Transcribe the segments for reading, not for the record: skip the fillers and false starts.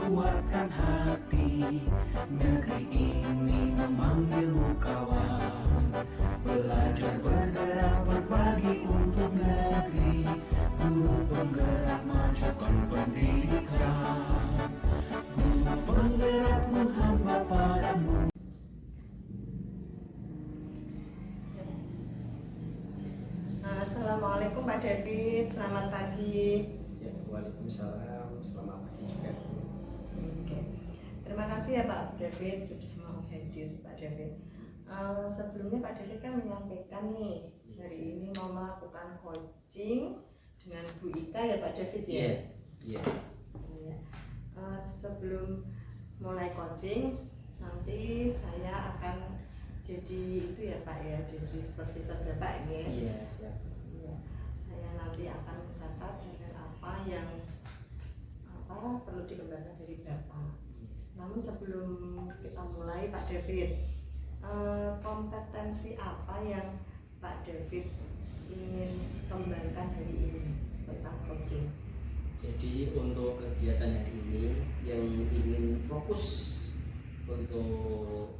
kuatkan hati. Negeri ini memanggilmu kawan. Belajar bergerak berbagi untuk negeri. Guru penggerak majukan pendidikan. Guru penggerak menghamba padamu. Assalamualaikum Pak David, selamat pagi. Ya, waalaikumsalam, selamat pagi juga. Oke. Terima kasih ya Pak David sudah mau hadir Pak David. Sebelumnya Pak David kan menyampaikan nih hari ini mau melakukan coaching dengan Bu Ika ya Pak David ya. Iya. Iya. Sebelum mulai coaching nanti saya akan jadi itu ya Pak ya, jadi supervisor Bapak ini ya. Iya, siap. Iya. Saya nanti akan mencatat dengan apa yang perlu dikembangkan dari Bapak. Namun sebelum kita mulai Pak David, kompetensi apa yang Pak David ingin kembangkan hari ini tentang coaching? Jadi untuk kegiatan hari ini yang ingin fokus untuk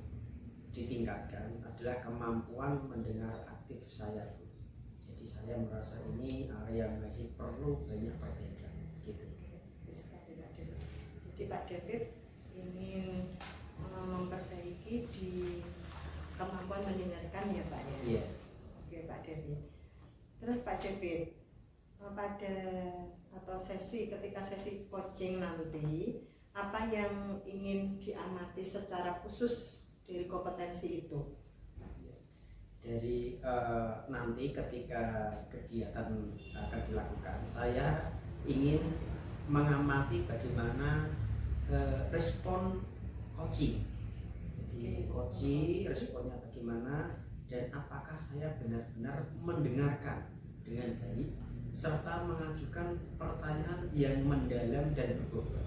ditingkatkan adalah kemampuan mendengar aktif saya. Jadi saya merasa ini area yang masih perlu banyak perbaikan gitu. Jadi Pak David ingin memperbaiki di kemampuan mendengarkan ya Pak ya. Iya. Oke Pak David. Terus Pak David pada atau ketika sesi coaching nanti apa yang ingin diamati secara khusus dari kompetensi itu? Dari nanti ketika kegiatan akan dilakukan, saya ingin mengamati bagaimana respon coaching. Jadi coaching responnya bagaimana dan apakah saya benar-benar mendengarkan dengan baik serta mengajukan pertanyaan yang mendalam dan berbobot.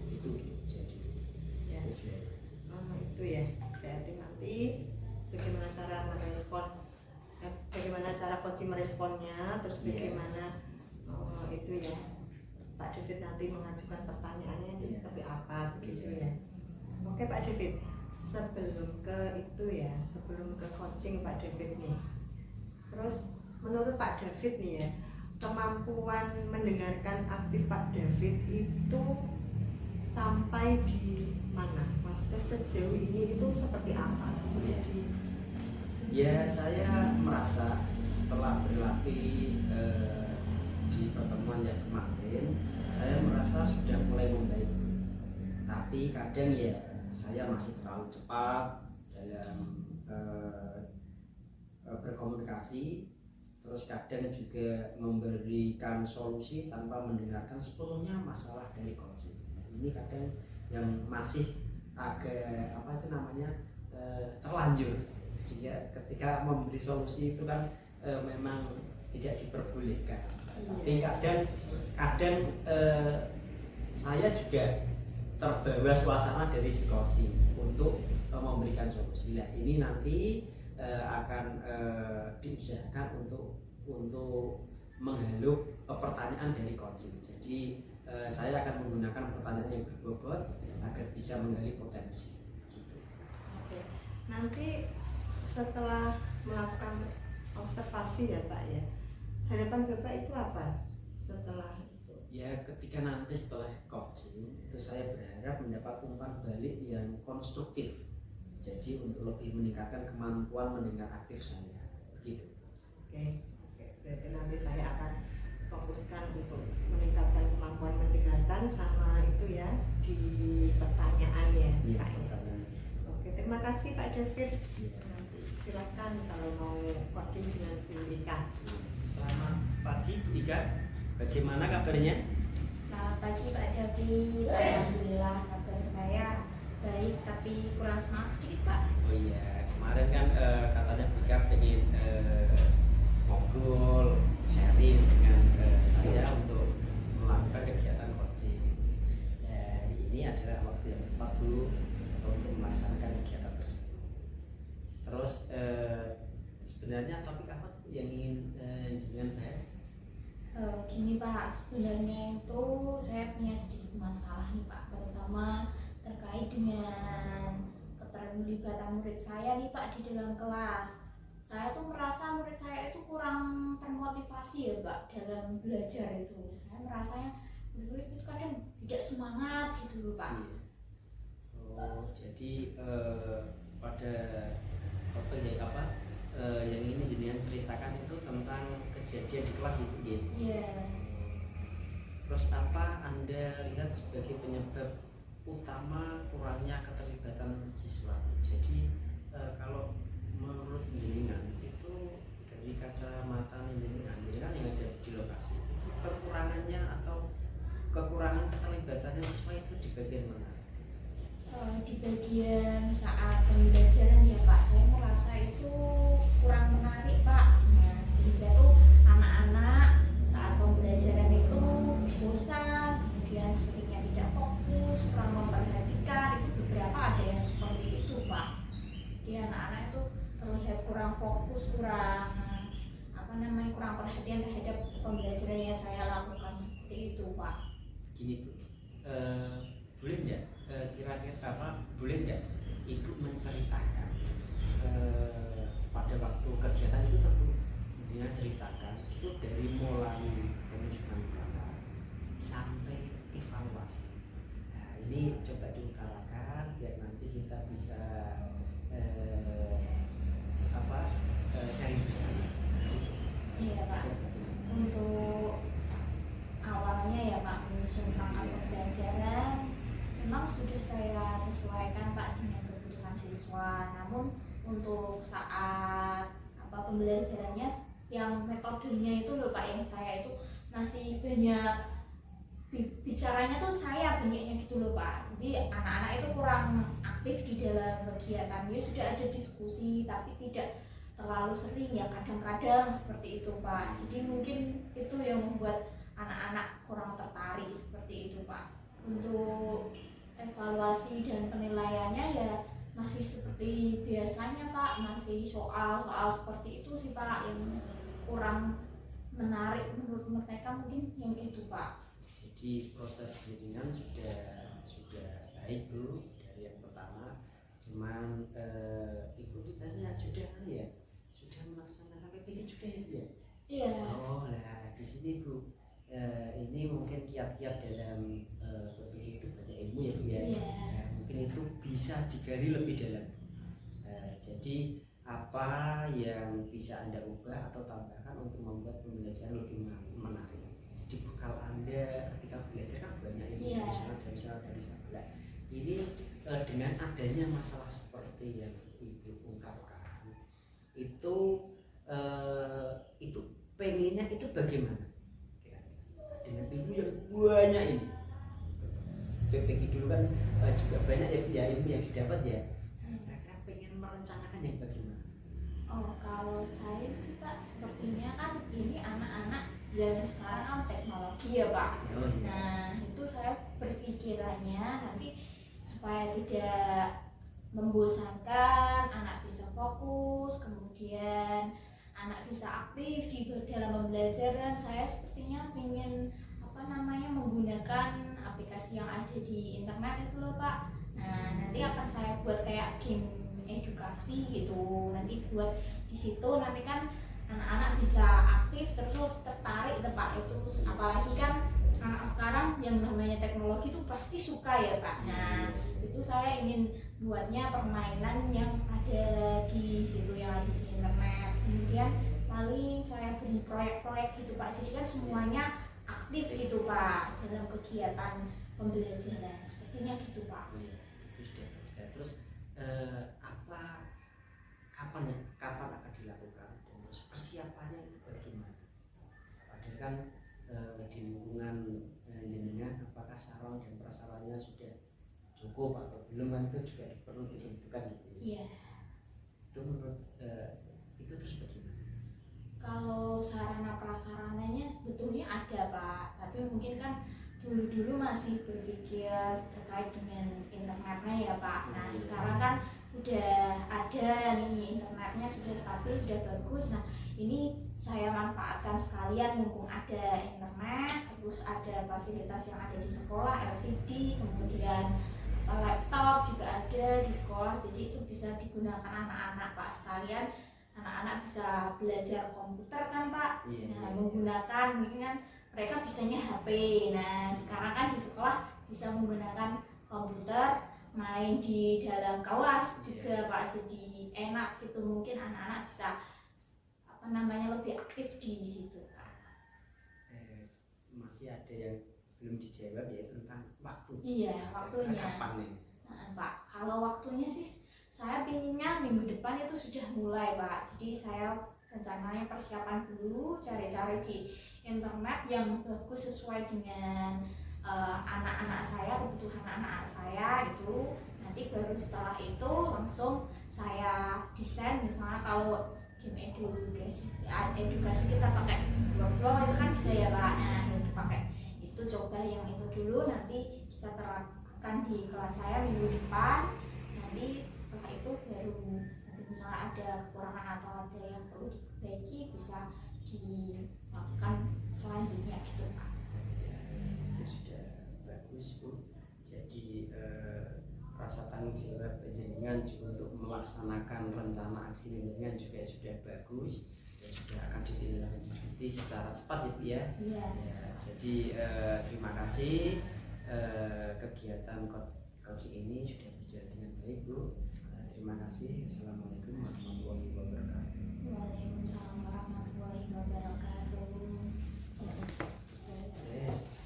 Itu jadi Ya. tujuannya. Itu ya. Berarti nanti bagaimana cara merespon, bagaimana cara coaching meresponnya, terus bagaimana itu ya Pak David nanti mengajukan pertanyaannya itu seperti apa begitu ya. Oke Pak David, sebelum ke coaching Pak David nih, terus menurut Pak David nih ya, kemampuan mendengarkan aktif Pak David itu sampai di mana? Maksudnya sejauh ini itu seperti apa? Jadi ya saya merasa setelah berlatih di pertemuan yang kemarin, saya merasa sudah mulai membaik. Tapi kadang ya saya masih terlalu cepat dalam berkomunikasi. Terus kadang juga memberikan solusi tanpa mendengarkan sepenuhnya masalah dari coaching. Ini kadang yang masih agak terlanjur. Jadi ya ketika memberi solusi itu kan memang tidak diperbolehkan. Tapi kadang saya juga terbawa suasana dari si coaching untuk memberikan solusi. Nah ini nanti akan diusahakan untuk menghalu pertanyaan dari coaching. Jadi saya akan menggunakan pertanyaan yang berbobot agar bisa menggali potensi. Gitu. oke. Nanti setelah melakukan observasi ya Pak ya, harapan Bapak itu apa setelah itu? Ya ketika nanti setelah coaching itu saya berharap mendapat umpan balik yang konstruktif. Jadi untuk lebih meningkatkan kemampuan mendengar aktif saya, begitu. Oke. Berarti nanti saya akan fokuskan untuk meningkatkan kemampuan mendengarkan sama itu ya di pertanyaan ya Iya, Pak ya. pertanyaan. Oke, terima kasih Pak David. Iya. Nanti silakan kalau mau coaching dengan Bu Ika. Selamat pagi Bu Ika, bagaimana kabarnya? Selamat pagi Pak David, alhamdulillah kabar saya baik tapi kurang semangat sedikit Pak. Oh iya, kemarin kan katanya Bu Ika pengen ngobrol, sharing dengan saya untuk melakukan kegiatan coaching. Ini adalah waktu yang tepat Bu untuk melaksanakan kegiatan tersebut. Terus sebenarnya topik apa yang ingin jenengan bahas? Gini Pak, sebenarnya itu saya punya sedikit masalah nih Pak, terutama pertama terkait dengan keterlibatan murid saya nih Pak di dalam kelas. Saya tuh merasa murid saya itu kurang termotivasi ya Pak dalam belajar itu. Saya merasanya murid itu kadang tidak semangat gitu loh Pak. Oh, jadi pada topik yang ini jenengan ceritakan itu tentang kejadian di kelas itu ya. Iya. Terus apa Anda lihat sebagai penyebab utama kurangnya keterlibatan siswa? Jadi kalau menurut jenengan itu dari kacamata jenengan yang ada di lokasi itu kekurangannya atau kekurangan keterlibatannya siswa itu di bagian mana? Di bagian saat pembelajaran ya Pak, saya merasa itu kurang menarik Pak. Nah, sehingga tuh anak-anak saat pembelajaran itu bosan, kemudian seringnya tidak fokus, kurang memperhatikan. Itu beberapa ada yang seperti itu Pak. Jadi anak-anak itu terlihat kurang fokus, kurang kurang perhatian terhadap pembelajaran yang saya lakukan seperti itu Pak. Gini Bu, boleh nggak boleh nggak Ibu menceritakan pada waktu kegiatan itu jangan ceritakan itu dari mulai penyusunan bakat sampai evaluasi. Nah, ini coba diutarakan biar nanti kita bisa sharing bersama. Iya Pak. Untuk awalnya ya Pak menyusun perangkat pembelajaran memang sudah saya sesuaikan Pak dengan kebutuhan siswa. Namun untuk saat pembelajarannya yang metodenya itu loh Pak, yang saya itu masih banyak bicaranya tuh saya banyaknya gitu loh Pak. Jadi anak-anak itu kurang aktif di dalam kegiatan. Ya sudah ada diskusi tapi tidak terlalu sering ya, kadang-kadang seperti itu Pak. Jadi mungkin itu yang membuat anak-anak kurang tertarik seperti itu Pak. Untuk evaluasi dan penilaiannya ya masih seperti biasanya Pak, masih soal-soal seperti itu sih Pak yang kurang menarik menurut mereka, mungkin yang itu Pak. Jadi proses pendidikan sudah baik Bu dari yang pertama, cuman Ibu ditanya sudah melaksanakan PPG juga ya Bu ya? Iya. Oh lah di sini Bu, ini mungkin kiat-kiat dalam PPG itu banyak ilmu ya Bu ya. Iya. Nah, mungkin itu bisa digali lebih dalam. Jadi apa yang bisa Anda ubah atau tambahkan untuk membuat pembelajaran lebih menarik? Jadi bekal Anda ketika belajar kan banyak ilmu dari sana. Nah, ini dengan adanya masalah seperti yang Ibu ungkapkan, itu pengennya itu bagaimana? Dengan ilmu yang banyak ini, PPG dulu kan juga banyak ya ilmu yang didapat ya. Kira-kira pengen merencanakan yang bagaimana? Oh, kalau saya sih Pak, sepertinya kan ini anak-anak zaman sekarang kan teknologi ya Pak. Oh, iya. Nah, itu saya berpikirannya nanti supaya tidak membosankan, anak bisa fokus, kemudian anak bisa aktif di dalam pembelajaran. Saya sepertinya ingin menggunakan aplikasi yang ada di internet itu loh Pak. Nah, nanti akan saya buat kayak game edukasi gitu. Nanti buat di situ nanti kan anak-anak bisa aktif terus tertarik Pak itu. Apalagi kan anak sekarang yang namanya teknologi itu pasti suka ya Pak. Nah, itu saya ingin buatnya permainan yang ada di situ, yang ada di internet. Kemudian paling saya beri proyek-proyek gitu Pak. Jadi kan semuanya aktif gitu Pak dalam kegiatan pembelajaran. Sepertinya gitu Pak. Itu sudah. Terus kapan akan dilakukan? Dan terus persiapannya itu bagaimana? Padahal kan di lingkungan jenengan apakah sarana dan prasarannya sudah cukup atau belum, kan itu juga perlu ditentukan gitu. Iya. Itu menurut itu terus bagaimana? Kalau sarana prasarananya sebetulnya ada Pak, tapi mungkin kan dulu masih berpikir terkait dengan internetnya ya Pak. Nah sekarang kan udah ada nih, internetnya sudah stabil, sudah bagus. Nah ini saya manfaatkan sekalian mumpung ada internet, terus ada fasilitas yang ada di sekolah, LCD, kemudian bisa digunakan anak-anak Pak, sekalian anak-anak bisa belajar komputer kan Pak. Nah, menggunakan mungkin kan mereka bisanya HP. Nah, sekarang kan di sekolah bisa menggunakan komputer, main di dalam kelas juga Pak, jadi enak gitu, mungkin anak-anak bisa lebih aktif di situ Pak. Masih ada yang belum dijawab ya tentang waktu. Iya, waktunya. Kapan nih? Nah, Pak, kalau waktunya sih saya pinginnya minggu depan itu sudah mulai Pak, jadi saya rencananya persiapan dulu, cari-cari di internet yang bagus sesuai dengan anak-anak saya, kebutuhan anak-anak saya itu. Nanti baru setelah itu langsung saya desain, misalnya kalau game edukasi kita pakai Word itu kan bisa ya Pak. Nah, itu pakai itu, coba yang itu dulu, nanti kita terapkan di kelas saya minggu depan. Nanti setelah itu baru nanti misalnya ada kekurangan atau ada yang perlu diperbaiki bisa dilakukan selanjutnya gitu Pak. Itu sudah bagus Bu. Jadi rasa tanggung jawab jenengan juga untuk melaksanakan rencana aksi jenengan juga sudah bagus dan sudah akan ditindaklanjuti secara cepat ya Bu ya. Yes. Ya, jadi terima kasih kegiatan coaching ini sudah berjalan dengan baik Bu. Terima kasih. Assalamualaikum warahmatullahi wabarakatuh. Waalaikumsalam warahmatullahi wabarakatuh. Yes.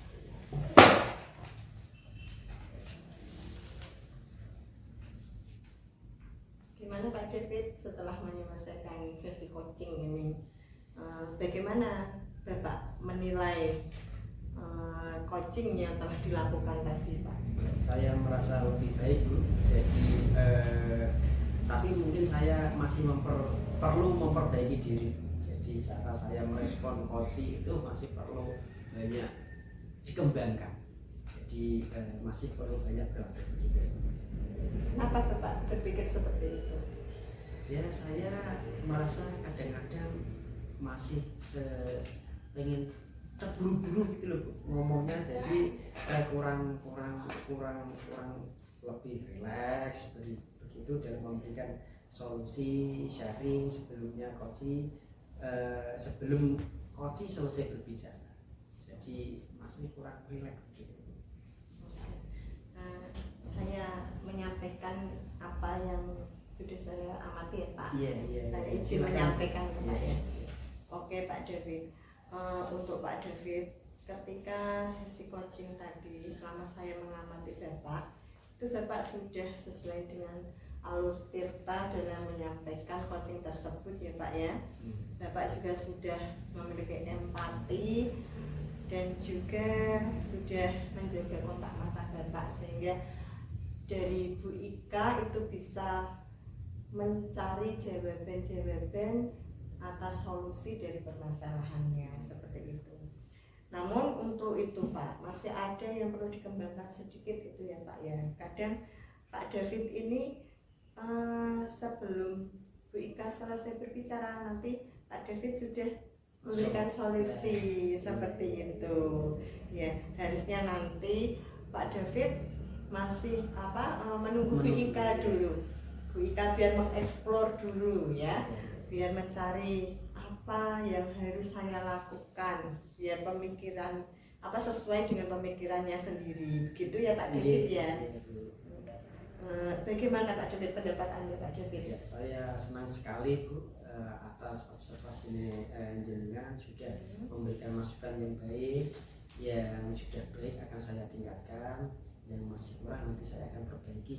Gimana Pak David setelah menyelesaikan sesi coaching ini? Bagaimana Bapak menilai coaching yang telah dilakukan tadi Pak? Saya merasa lebih baik Bu. Jadi tapi mungkin saya masih perlu memperbaiki diri. Jadi cara saya merespon coaching itu masih perlu banyak dikembangkan. Jadi masih perlu banyak berlatih begitu. Kenapa Bapak berpikir seperti itu? Ya saya merasa kadang-kadang masih pengen terburu-buru gitu loh Bu, ngomongnya, jadi kurang lebih rileks begitu dalam memberikan solusi sharing sebelumnya sebelum coach selesai berbicara, jadi masih kurang rileks begitu. Saya menyampaikan apa yang sudah saya amati ya Pak. Iya. Saya izin menyampaikan ya Pak ya. Oke Pak David. Untuk Pak David, ketika sesi coaching tadi, selama saya mengamati Bapak, itu Bapak sudah sesuai dengan alur tirta dalam menyampaikan coaching tersebut ya Pak ya. Bapak juga sudah memiliki empati dan juga sudah menjaga kontak mata Bapak, sehingga dari Bu Ika itu bisa mencari jawaban-jawaban atas solusi dari permasalahannya seperti itu. Namun untuk itu Pak, masih ada yang perlu dikembangkan sedikit itu ya Pak ya. Kadang Pak David ini sebelum Bu Ika selesai berbicara, nanti Pak David sudah memberikan solusi seperti itu. Ya, harusnya nanti Pak David masih menunggu Bu Ika dulu. Bu Ika biar mengeksplor dulu ya, biar mencari apa yang harus saya lakukan, biar pemikiran sesuai dengan pemikirannya sendiri. Begitu ya Pak David ya. Bagaimana Pak David, pendapat Anda Pak David? Ya, saya senang sekali Bu atas observasinya jenengan sudah memberikan masukan yang baik, yang sudah baik akan saya tingkatkan, yang masih kurang nanti saya akan perbaiki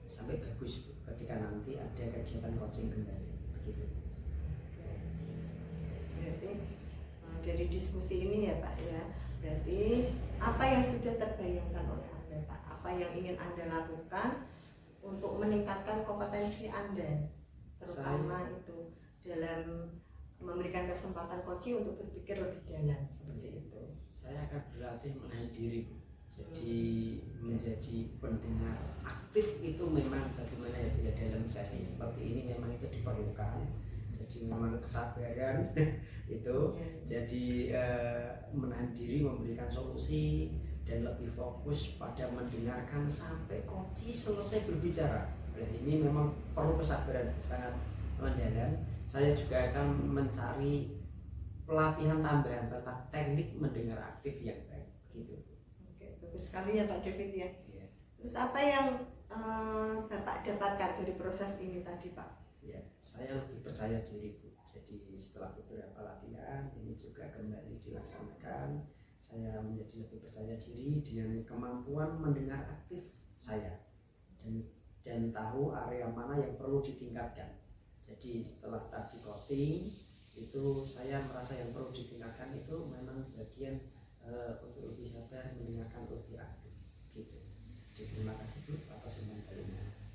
sampai bagus Bu, ketika nanti ada kegiatan coaching kembali begitu. Berarti dari diskusi ini ya Pak ya, berarti apa yang sudah terbayangkan oleh Anda Pak, apa yang ingin Anda lakukan untuk meningkatkan kompetensi Anda, terutama itu dalam memberikan kesempatan coaching untuk berpikir lebih dalam seperti itu. Saya akan berlatih menahan diri Bu. Jadi menjadi pendengar aktif itu memang bagaimana ya dalam sesi seperti ini memang itu diperlukan. Jadi memang kesabaran itu. Jadi menahan diri, memberikan solusi dan lebih fokus pada mendengarkan sampai coach selesai berbicara. Dan ini memang perlu kesabaran sangat mendalam. Saya juga akan mencari pelatihan tambahan tentang teknik mendengar aktif yang baik gitu. Oke, bagus sekali ya Pak David ya. Ya, Terus apa yang Bapak dapatkan dari proses ini tadi Pak? ya, saya lebih percaya diri Bu. Jadi setelah beberapa latihan ini juga kembali dilaksanakan, saya menjadi lebih percaya diri dengan kemampuan mendengar aktif saya dan tahu area mana yang perlu ditingkatkan. Jadi setelah tadi coaching itu saya merasa yang perlu ditingkatkan itu memang bagian untuk lebih sabar mendengarkan lebih aktif gitu. Jadi terima kasih Bu atas semuanya.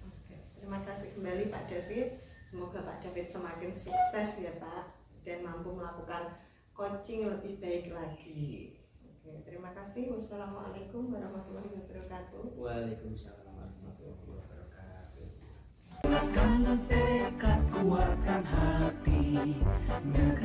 Oke, terima kasih kembali Pak David. Semoga Pak David semakin sukses ya Pak dan mampu melakukan coaching lebih baik lagi. Oke, terima kasih. Wassalamualaikum warahmatullahi wabarakatuh. Waalaikumsalam warahmatullahi wabarakatuh. Kuatkan tekad, kuatkan hati, negeri